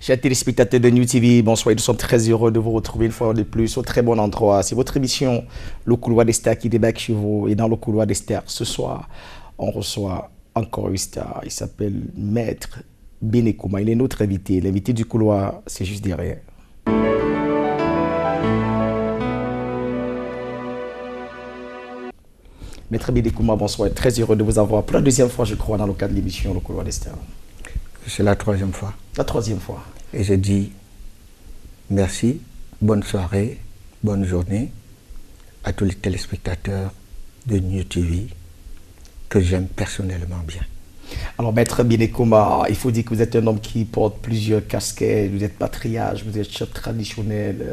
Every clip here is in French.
Chers téléspectateurs de New TV, bonsoir. Nous sommes très heureux de vous retrouver une fois de plus au très bon endroit. C'est votre émission, Le Couloir des Stars, qui débarque chez vous. Et dans Le Couloir des Stars, ce soir, on reçoit encore une star. Il s'appelle Maître Benekouma. Il est notre invité. L'invité du couloir, c'est juste derrière. Maître Benekouma, bonsoir. Très heureux de vous avoir pour la deuxième fois, je crois, dans le cadre de l'émission Le Couloir des Stars. C'est la troisième fois. La troisième fois. Et je dis merci, bonne soirée, bonne journée à tous les téléspectateurs de New TV que j'aime personnellement bien. Alors, Maître Benekouma, il faut dire que vous êtes un homme qui porte plusieurs casquettes. Vous êtes patriarche, vous êtes chef traditionnel,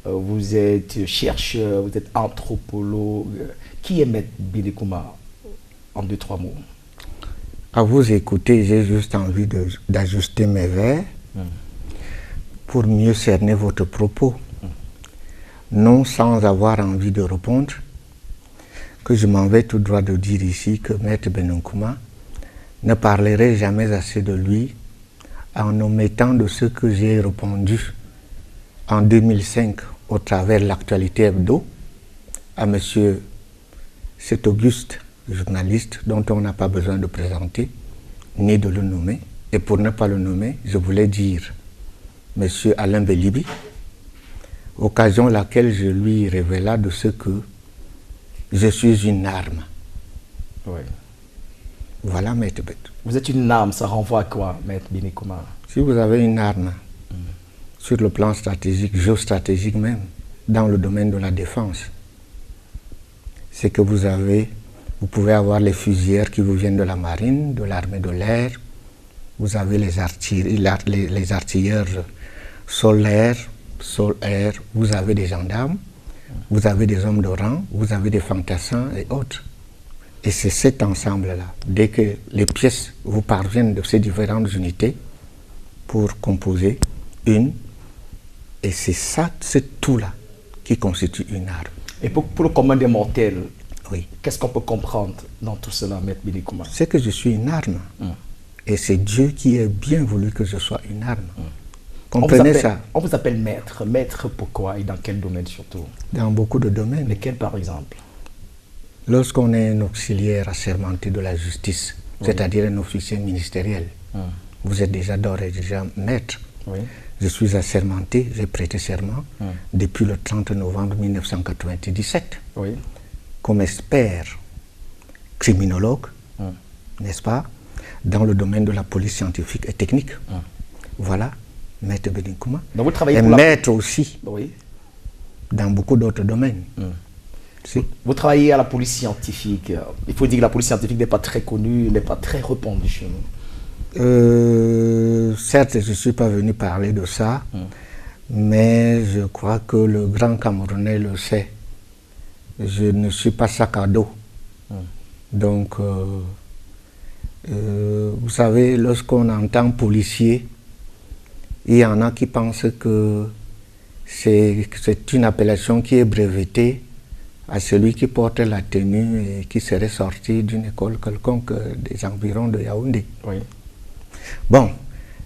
vous êtes chercheur, vous êtes anthropologue. Qui est Maître Benekouma en 2-3 mots? À vous écouter, j'ai juste envie d'ajuster mes vers pour mieux cerner votre propos. Non sans avoir envie de répondre que je m'en vais tout droit de dire ici que Maître Benekouma ne parlerait jamais assez de lui en omettant de ce que j'ai répondu en 2005 au travers de l'actualité hebdo à monsieur cet auguste journaliste dont on n'a pas besoin de présenter ni de le nommer. Et pour ne pas le nommer, je voulais dire monsieur Alain Belibi, occasion laquelle je lui révéla de ce que je suis une arme. Oui. Voilà, Maître Bet. Vous êtes une arme, ça renvoie à quoi, Maître Benekouma? Si vous avez une arme, sur le plan stratégique, géostratégique même, dans le domaine de la défense, c'est que vous pouvez avoir les fusilières qui vous viennent de la marine, de l'armée de l'air, vous avez les artilleurs sol-air, sol-air, vous avez des gendarmes, vous avez des hommes de rang, vous avez des fantassins et autres. Et c'est cet ensemble-là, dès que les pièces vous parviennent de ces différentes unités pour composer une, et c'est ça, c'est tout-là qui constitue une arme. Et pour le commun des mortels, oui. Qu'est-ce qu'on peut comprendre dans tout cela, Maître Benekouma? C'est que je suis une arme. Et c'est Dieu qui a bien voulu que je sois une arme. Comprenez ça? On vous appelle maître. Maître pourquoi et dans quel domaine surtout? Dans beaucoup de domaines. Lesquels par exemple? Lorsqu'on est un auxiliaire assermenté de la justice, c'est-à-dire un officier ministériel, vous êtes déjà d'ores et déjà maître. Oui. Je suis assermenté, j'ai prêté serment depuis le 30 novembre 1997. Oui. Comme expert criminologue, n'est-ce pas, dans le domaine de la police scientifique et technique. Voilà, Maître Benekouma. Donc vous travaillez et pour maître aussi, oui, dans beaucoup d'autres domaines. Si. Vous travaillez à la police scientifique. Il faut dire que la police scientifique n'est pas très connue, n'est pas très répandue chez nous. Certes, je ne suis pas venu parler de ça, mais je crois que le grand Camerounais le sait. Je ne suis pas sac à dos. Donc, vous savez, lorsqu'on entend policier, il y en a qui pensent que c'est une appellation qui est brevetée à celui qui porte la tenue et qui serait sorti d'une école quelconque des environs de Yaoundé. Oui. Bon,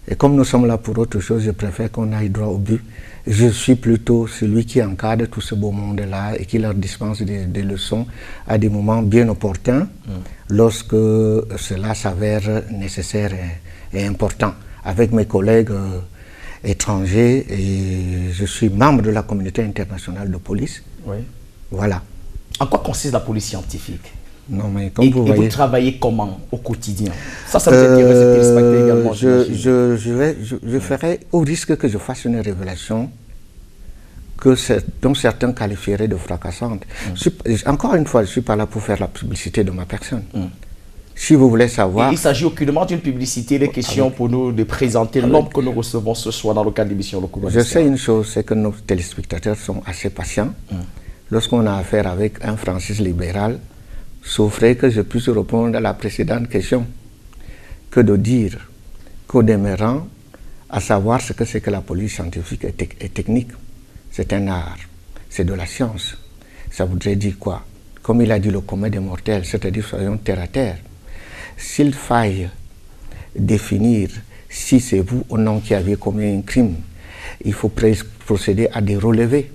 et comme nous sommes là pour autre chose, je préfère qu'on aille droit au but. Je suis plutôt celui qui encadre tout ce beau monde-là et qui leur dispense des leçons à des moments bien opportuns lorsque cela s'avère nécessaire et important. Avec mes collègues étrangers, et je suis membre de la communauté internationale de police. Oui. Voilà. En quoi consiste la police scientifique? Non, mais comme vous voyez... Et vous travaillez comment au quotidien? Ça vous intéresse également. Je ferai, au risque que je fasse une révélation dont certains qualifieraient de fracassante. Encore une fois, je ne suis pas là pour faire la publicité de ma personne. Si vous voulez savoir... Il ne s'agit aucunement d'une publicité, des questions pour nous de présenter l'homme que nous recevons ce soir dans le cadre de l'émission Le Couloir des Stars. Je sais une chose, c'est que nos téléspectateurs sont assez patients. Lorsqu'on a affaire avec un Francis libéral, souffrez que je puisse répondre à la précédente question, que de dire qu'au demeurant, à savoir ce que c'est que la police scientifique et technique, c'est un art, c'est de la science. Ça voudrait dire quoi? Comme il a dit le commun des mortels, c'est-à-dire soyons terre à terre. S'il faille définir si c'est vous ou non qui avez commis un crime, il faut procéder à des relevés,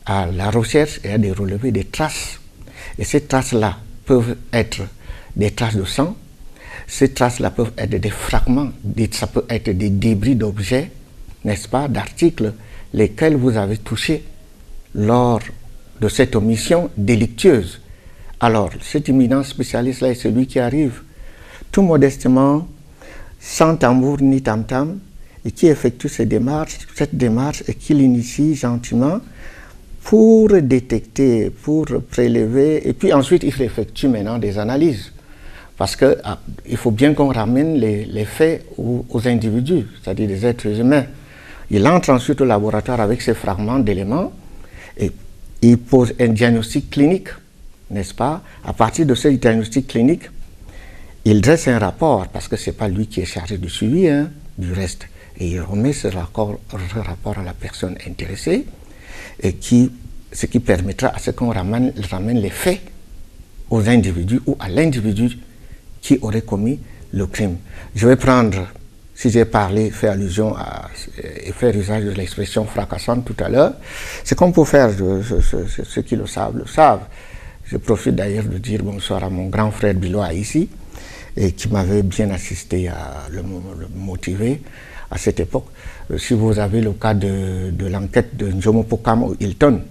à la recherche et à des relevés des traces. Et ces traces-là peuvent être des traces de sang, ces traces-là peuvent être des fragments, ça peut être des débris d'objets, n'est-ce pas, d'articles, lesquels vous avez touchés lors de cette omission délictueuse. Alors, cet éminent spécialiste-là est celui qui arrive tout modestement, sans tambour ni tam-tam, et qui effectue cette démarche et qui l'initie gentiment pour détecter, pour prélever, et puis ensuite il effectue maintenant des analyses. Parce qu'il faut bien qu'on ramène les faits aux individus, c'est-à-dire des êtres humains. Il entre ensuite au laboratoire avec ces fragments d'éléments et il pose un diagnostic clinique, n'est-ce pas? À partir de ce diagnostic clinique, il dresse un rapport, parce que ce n'est pas lui qui est chargé du suivi, du reste. Et il remet ce rapport à la personne intéressée, et ce qui permettra à ce qu'on ramène les faits aux individus ou à l'individu qui aurait commis le crime. Je vais prendre, si j'ai parlé, fait allusion et faire usage de l'expression fracassante tout à l'heure, c'est qu'on peut faire, ceux qui le savent. Je profite d'ailleurs de dire bonsoir à mon grand frère Biloa ici, et qui m'avait bien assisté à le motiver à cette époque. Si vous avez le cas de l'enquête de Njomo Pokam au Hilton,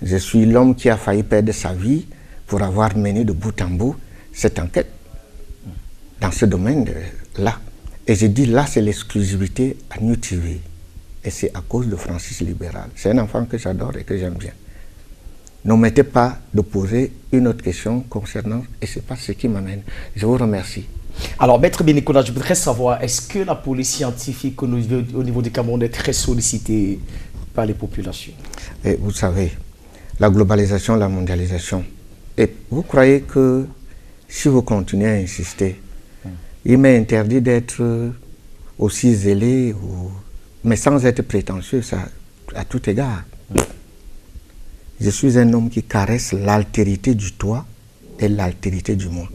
je suis l'homme qui a failli perdre sa vie pour avoir mené de bout en bout cette enquête dans ce domaine-là. Et je dis là, c'est l'exclusivité à New TV. Et c'est à cause de Francis Libéral. C'est un enfant que j'adore et que j'aime bien. N'omettez pas de poser une autre question concernant, et c'est pas ce qui m'amène. Je vous remercie. Alors, Maître Bénécola, je voudrais savoir, est-ce que la police scientifique au niveau du Cameroun est très sollicitée par les populations? Et vous savez, la globalisation, la mondialisation. Et vous croyez que si vous continuez à insister, il m'est interdit d'être aussi zélé, mais sans être prétentieux, ça, à tout égard. Je suis un homme qui caresse l'altérité du toi et l'altérité du moi.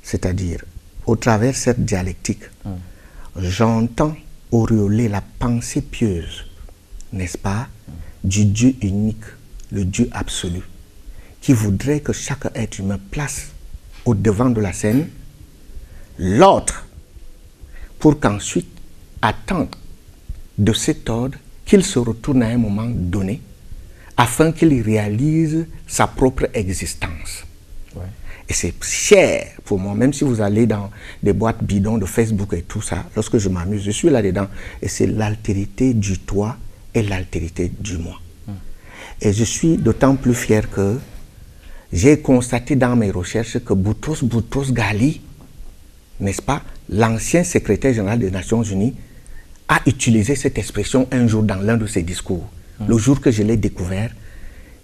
C'est-à-dire, au travers de cette dialectique, j'entends auréoler la pensée pieuse, n'est-ce pas, du Dieu unique, le Dieu absolu, qui voudrait que chaque être humain place au devant de la scène l'autre, pour qu'ensuite attendre de cet ordre qu'il se retourne à un moment donné, afin qu'il réalise sa propre existence. Ouais. Et c'est cher pour moi, même si vous allez dans des boîtes bidons de Facebook et tout ça, lorsque je m'amuse, je suis là-dedans, et c'est l'altérité du toi et l'altérité du moi. Et je suis d'autant plus fier que j'ai constaté dans mes recherches que Boutros Ghali, n'est-ce pas, l'ancien secrétaire général des Nations Unies, a utilisé cette expression un jour dans l'un de ses discours. Le jour que je l'ai découvert,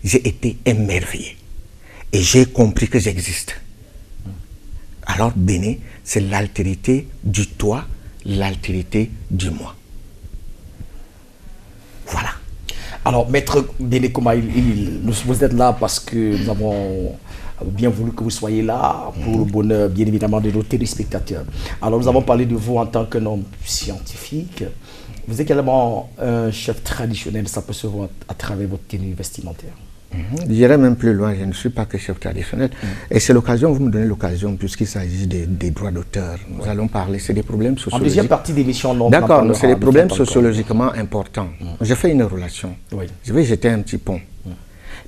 j'ai été émerveillé. Et j'ai compris que j'existe. Alors, Béné, c'est l'altérité du toi, l'altérité du moi. Voilà. Alors, Maître Béné Koma, vous êtes là parce que nous avons bien voulu que vous soyez là pour le bonheur, bien évidemment, de nos téléspectateurs. Alors, nous avons parlé de vous en tant qu'un homme scientifique. Vous êtes également un chef traditionnel, ça peut se voir à travers votre tenue vestimentaire. J'irai même plus loin, je ne suis pas que chef traditionnel. Et c'est l'occasion, vous me donnez l'occasion, puisqu'il s'agit des droits d'auteur. Nous allons parler, c'est des problèmes sociologiques. En deuxième partie d'émission, non. D'accord, c'est des problèmes sociologiquement importants. Je fais une relation. Oui. Je vais jeter un petit pont.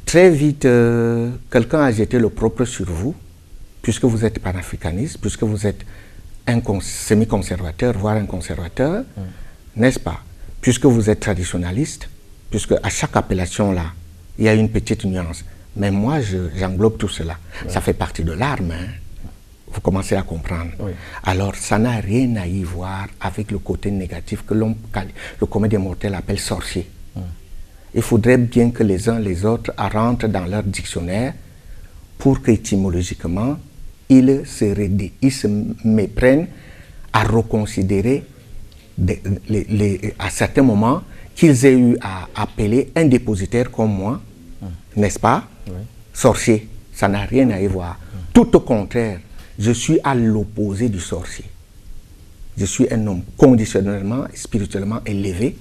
Très vite, quelqu'un a jeté le propre sur vous, puisque vous êtes panafricaniste, puisque vous êtes un semi-conservateur, voire un conservateur, n'est-ce pas? Puisque vous êtes traditionnaliste, puisque à chaque appellation là, il y a une petite nuance. Mais moi, j'englobe tout cela. Oui. Ça fait partie de l'arme. Hein. Vous commencez à comprendre. Oui. Alors, ça n'a rien à y voir avec le côté négatif que le commun des mortels appelle sorcier. Il faudrait bien que les uns les autres rentrent dans leur dictionnaire pour qu'étymologiquement, ils se méprennent à reconsidérer à certains moments qu'ils aient eu à appeler un dépositaire comme moi, n'est-ce pas, sorcier. Ça n'a rien à y voir. Tout au contraire, je suis à l'opposé du sorcier. je suis un homme conditionnellement, spirituellement élevé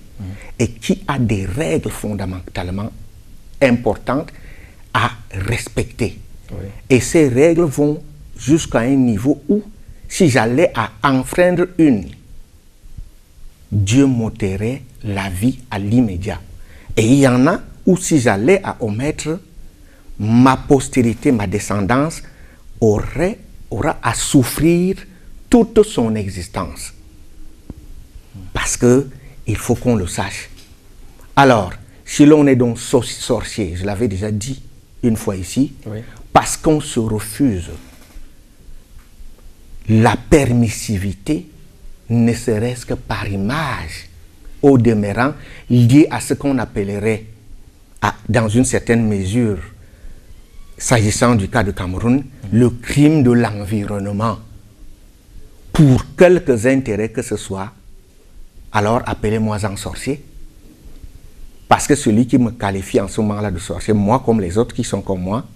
et qui a des règles fondamentalement importantes à respecter. Oui. Et ces règles vont jusqu'à un niveau où, si j'allais à enfreindre une, Dieu m'ôterait la vie à l'immédiat. Et il y en a où, si j'allais à omettre, ma postérité, ma descendance aura à souffrir toute son existence. Parce qu'il faut qu'on le sache. Alors, si l'on est donc sorcier, je l'avais déjà dit une fois ici, oui. Parce qu'on se refuse la permissivité, ne serait-ce que par image, au demeurant, liée à ce qu'on appellerait, dans une certaine mesure, s'agissant du cas de Cameroun, le crime de l'environnement. Pour quelques intérêts que ce soit, alors appelez-moi un sorcier. Parce que celui qui me qualifie en ce moment-là de sorcier, moi comme les autres qui sont comme moi,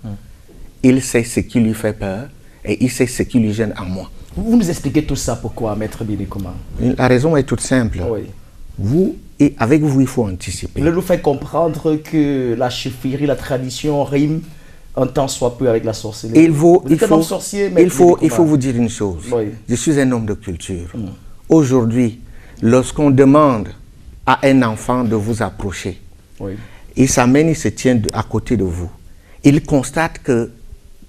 il sait ce qui lui fait peur et il sait ce qui lui gêne en moi. Vous nous expliquez tout ça pourquoi, Maître Bidikuma? La raison est toute simple. Oui. Vous, et avec vous, il faut anticiper. Vous nous faites comprendre que la chefferie, la tradition rime un temps soit peu avec la sorcellerie. Il faut vous dire une chose. Oui. Je suis un homme de culture. Aujourd'hui, lorsqu'on demande à un enfant de vous approcher, oui. Il s'amène, il se tient à côté de vous. Il constate que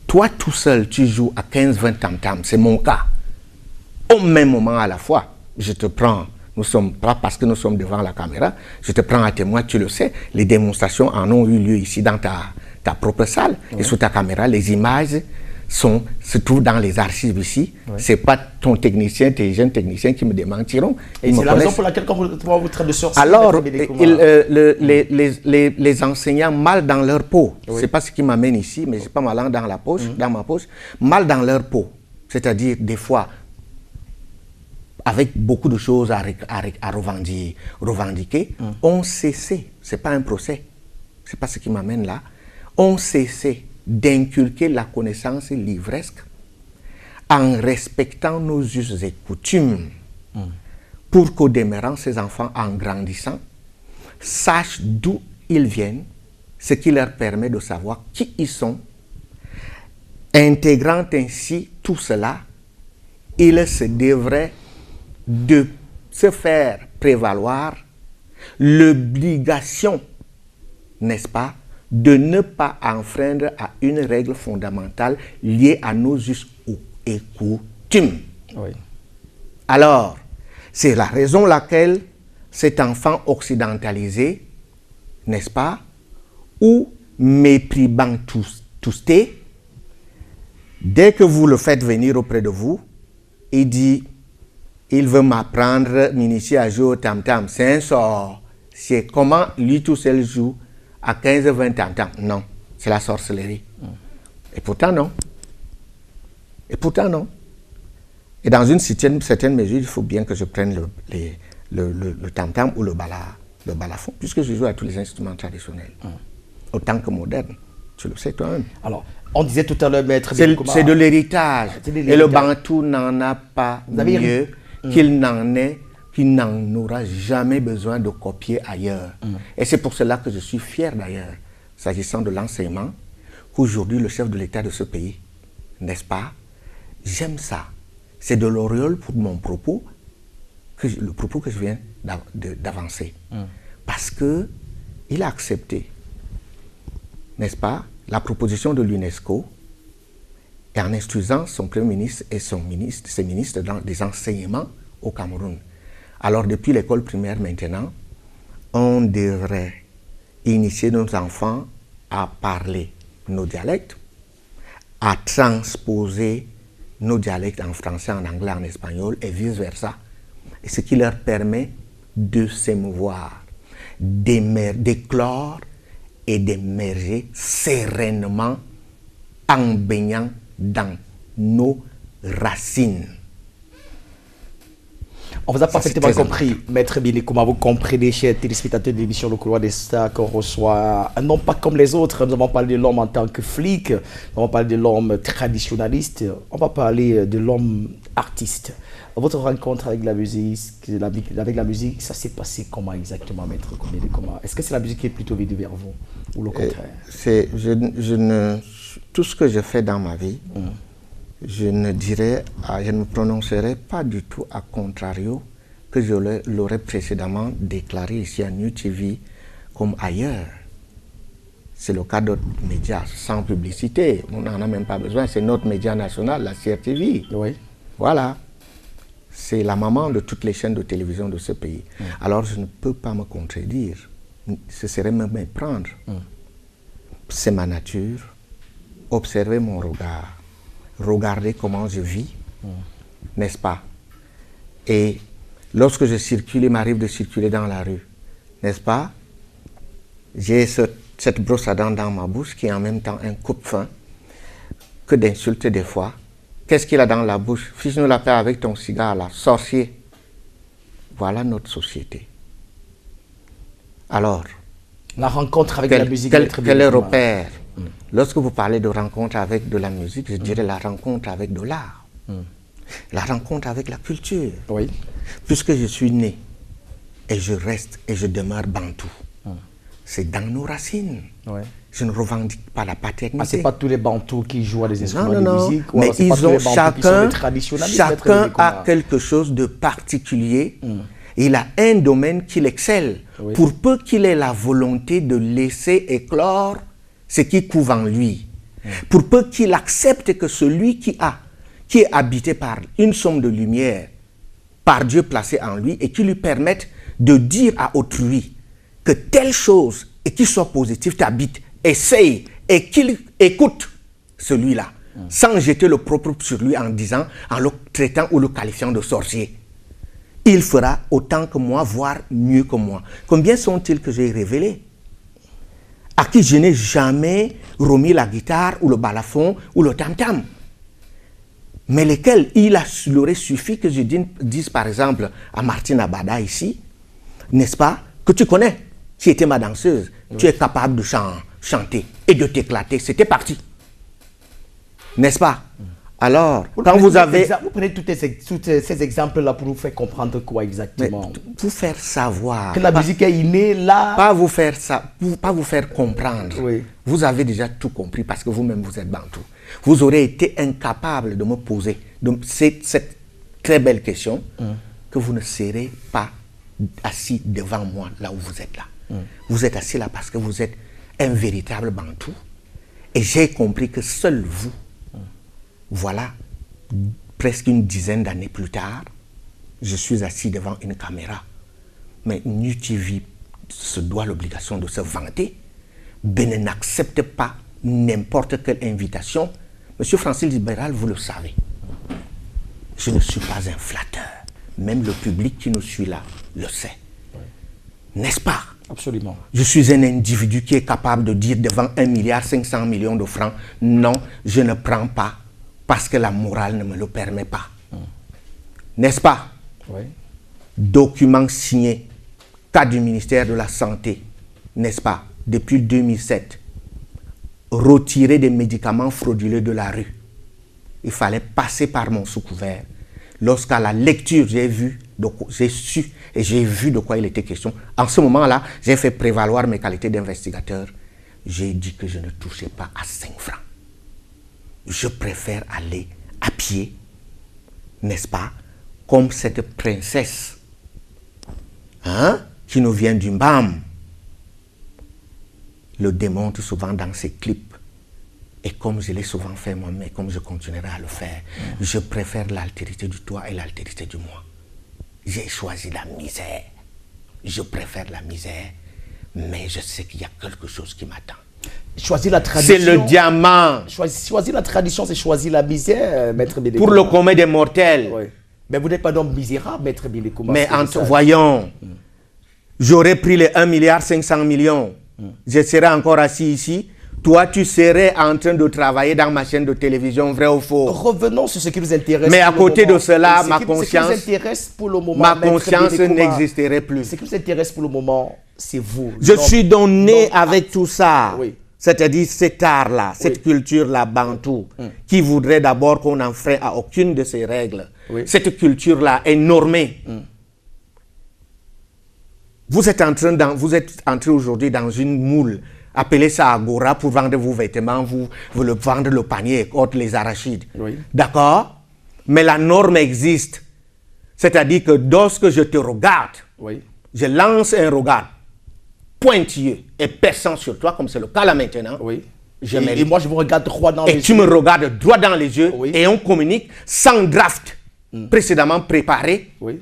toi tout seul, tu joues à 15-20 tam-tams. C'est mon cas. Au même moment à la fois, je te prends, nous sommes pas parce que nous sommes devant la caméra, je te prends à témoin, tu le sais, les démonstrations en ont eu lieu ici dans ta propre salle, oui. Et sous ta caméra, les images se trouvent dans les archives ici. Oui. C'est pas ton technicien, tes jeunes techniciens qui me démentiront. Et c'est la raison pour laquelle quand vous traitez de sorcier. Alors, les enseignants mal dans leur peau, oui. C'est pas ce qui m'amène ici, mais j'ai pas ma langue dans la poche, dans ma poche, mal dans leur peau. C'est-à-dire des fois avec beaucoup de choses à revendiquer, ont cessé. C'est pas un procès, c'est pas ce qui m'amène là. On cessait d'inculquer la connaissance livresque en respectant nos us et coutumes pour qu'au demeurant, ces enfants, en grandissant, sachent d'où ils viennent, ce qui leur permet de savoir qui ils sont. Intégrant ainsi tout cela, il se devrait de se faire prévaloir l'obligation, n'est-ce pas, de ne pas enfreindre à une règle fondamentale liée à nos us et coutumes. Oui. Alors, c'est la raison pour laquelle cet enfant occidentalisé, n'est-ce pas, ou méprisant tousté, dès que vous le faites venir auprès de vous, il dit, il veut m'apprendre, m'initier à jouer au tam-tam. C'est un sort. C'est comment lui tout seul joue à 15-20 tam-tam. Non, c'est la sorcellerie. Et pourtant non. Et pourtant non. Et dans une certaine mesure, il faut bien que je prenne le tam-tam ou le balafon, puisque je joue à tous les instruments traditionnels, autant que modernes. Tu le sais toi-même. Alors, on disait tout à l'heure, Maître Bidikuma, c'est de l'héritage. Et le Bantou n'en a pas mieux qu'il n'en aura jamais besoin de copier ailleurs. Et c'est pour cela que je suis fier d'ailleurs, s'agissant de l'enseignement, qu'aujourd'hui le chef de l'État de ce pays, n'est-ce pas, j'aime ça. C'est de l'auréole pour mon propos, le propos que je viens d'avancer. Parce qu'il a accepté, n'est-ce pas, la proposition de l'UNESCO, et en instruisant son Premier ministre et ses ministres dans des enseignements au Cameroun. Alors depuis l'école primaire maintenant, on devrait initier nos enfants à parler nos dialectes, à transposer nos dialectes en français, en anglais, en espagnol et vice-versa. Et ce qui leur permet de s'émouvoir, d'éclore et d'émerger sereinement en baignant dans nos racines. On vous a parfaitement compris, Maître Billy, comment vous comprenez, chers téléspectateurs de l'émission Le Couloir des Stars, qu'on reçoit un homme pas comme les autres. Nous avons parlé de l'homme en tant que flic, nous avons parlé de l'homme traditionnaliste, on va parler de l'homme artiste. Votre rencontre avec la musique, ça s'est passé comment exactement, Maître? Est-ce que c'est la musique qui est plutôt venue vers vous ou le contraire? Tout ce que je fais dans ma vie, je ne me prononcerai pas du tout à contrario que je l'aurais précédemment déclaré ici à New TV comme ailleurs. C'est le cas d'autres médias sans publicité. On n'en a même pas besoin. C'est notre média national, la CRTV. Oui. Voilà. C'est la maman de toutes les chaînes de télévision de ce pays. Alors je ne peux pas me contredire. Ce serait me méprendre. C'est ma nature. Observez mon regard. Regardez comment je vis, n'est-ce pas? Et lorsque je circule, il m'arrive de circuler dans la rue, n'est-ce pas? J'ai cette brosse à dents dans ma bouche qui est en même temps un coupe-fin que d'insulter des fois. Qu'est-ce qu'il a dans la bouche? Fiche-nous la paix avec ton cigare là, sorcier. Voilà notre société. Alors, la rencontre avec la musique. Quel est le repère? Lorsque vous parlez de rencontre avec de la musique, je dirais la rencontre avec de l'art. La rencontre avec la culture. Oui. Puisque je suis né et je reste et je demeure bantou. C'est dans nos racines. Oui. Je ne revendique pas la paternité. Ce n'est pas tous les bantous qui jouent à des instruments de musique. Mais ils ont chacun a quelque chose de particulier. Il a un domaine qu'il excelle. Oui. Pour peu qu'il ait la volonté de laisser éclore ce qui couve en lui. Pour peu qu'il accepte que celui qui est habité par une somme de lumière, par Dieu placé en lui, et qui lui permette de dire à autrui que telle chose, et qu'il soit positif, t'habite, essaye, et qu'il écoute celui-là, sans jeter le propre sur lui en disant, en le traitant ou le qualifiant de sorcier. Il fera autant que moi, voire mieux que moi. Combien sont-ils que j'ai révélés? À qui je n'ai jamais remis la guitare ou le balafon ou le tam-tam. Mais lesquels il aurait suffi que je dise par exemple à Martine Abada ici, n'est-ce pas, que tu connais, qui était ma danseuse, tu es capable de chanter et de t'éclater, c'était parti. N'est-ce pas? Alors, quand vous avez... Vous prenez tous ces exemples-là pour vous faire comprendre quoi exactement? Pour faire savoir. Que la musique est innée là. Pas vous faire comprendre. Oui. Vous avez déjà tout compris parce que vous-même vous êtes bantou. Vous aurez été incapable de me poser cette très belle question que vous ne serez pas assis devant moi là où vous êtes là. Vous êtes assis là parce que vous êtes un véritable bantou. Et j'ai compris que seul vous, voilà, presque une dizaine d'années plus tard, je suis assis devant une caméra. Mais New TV se doit l'obligation de se vanter. Bénin n'accepte pas n'importe quelle invitation. Monsieur Francis Libéral, vous le savez. Je ne suis pas un flatteur. Même le public qui nous suit là le sait. N'est-ce pas? Absolument. Je suis un individu qui est capable de dire devant 1,5 milliard de francs, non, je ne prends pas. Parce que la morale ne me le permet pas. N'est-ce pas? Oui. Document signé, cas du ministère de la Santé, n'est-ce pas? Depuis 2007, retirer des médicaments frauduleux de la rue. Il fallait passer par mon sous-couvert. Lorsqu'à la lecture, j'ai su et j'ai vu de quoi il était question. En ce moment-là, j'ai fait prévaloir mes qualités d'investigateur. J'ai dit que je ne touchais pas à 5 francs. Je préfère aller à pied, n'est-ce pas, comme cette princesse qui nous vient du Mbam, le démontre souvent dans ses clips. Et comme je l'ai souvent fait moi-même, et comme je continuerai à le faire, je préfère l'altérité du toi et l'altérité du moi. J'ai choisi la misère. Je préfère la misère, mais je sais qu'il y a quelque chose qui m'attend. Choisir la tradition. C'est le diamant. Choisir la tradition, c'est choisir la misère, Maître Billy. Pour le commun des mortels. Oui. Mais vous n'êtes pas donc misérable, Maître Billy. Mais voyons, j'aurais pris les 1,5 milliard. Je serais encore assis ici. toi, tu serais en train de travailler dans ma chaîne de télévision, vrai ou faux? Revenons sur ce qui nous intéresse. Mais à côté de cela, ma conscience n'existerait plus. Ce qui nous intéresse pour le moment, c'est vous. Je suis donc né avec tout ça. Oui. C'est-à-dire cet art-là, cette culture-là, bantou, qui voudrait d'abord qu'on n'enfreint à aucune de ces règles. Oui. Cette culture-là est normée. Vous êtes entré aujourd'hui dans une moule. Appelez ça Agora pour vendre vos vêtements, vous vendre le panier contre les arachides. Oui. D'accord? Mais la norme existe. C'est-à-dire que lorsque je te regarde, Oui. je lance un regard pointilleux et perçant sur toi, comme c'est le cas là maintenant. Oui. Et moi, je vous regarde droit dans les yeux. Et tu me regardes droit dans les yeux, Oui. et on communique sans draft précédemment préparé Oui.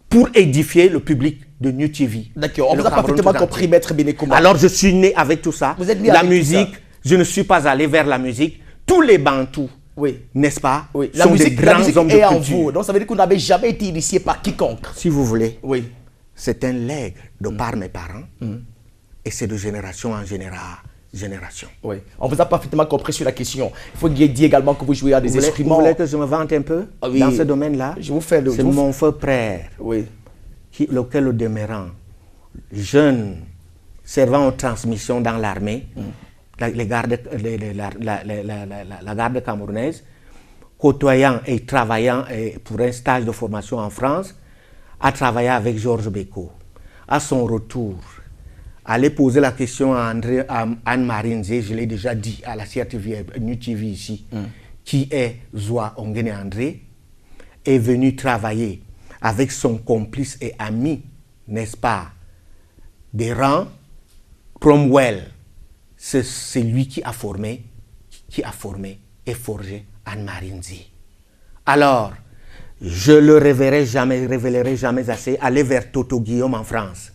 pour édifier le public de New TV. D'accord, on vous a parfaitement compris, Maître Bénécouma. Alors je suis né avec tout ça. Vous êtes né la avec musique, tout ça. je ne suis pas allé vers la musique. Tous les Bantous, Oui. n'est-ce pas, Oui. sont des grands hommes de est en culture. vous. Donc ça veut dire que vous n'avez jamais été initié par quiconque. Si vous voulez, Oui. c'est un legs de par mes parents et c'est de génération en génération. Oui. On vous a parfaitement compris sur la question. Il faut dire également que vous jouez à des Vous instruments. voulez que je me vante un peu Oui. dans ce domaine-là? Je vous fais le. C'est mon frère, Oui. lequel au demeurant, jeune, servant aux transmissions dans l'armée, la garde camerounaise, côtoyant et travaillant pour un stage de formation en France, a travaillé avec Georges Bécaud. À son retour, aller poser la question à Anne-Marie Nzé, je l'ai déjà dit à la CRTV, New TV ici, qui est Zoa Ongene André, est venu travailler avec son complice et ami, n'est-ce pas, des rangs, Cromwell. C'est lui qui a formé et forgé Anne-Marie Nzé. Alors, je le révélerai jamais assez, aller vers Toto Guillaume en France.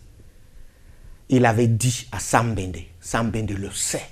Il avait dit à Sam Bende le sait.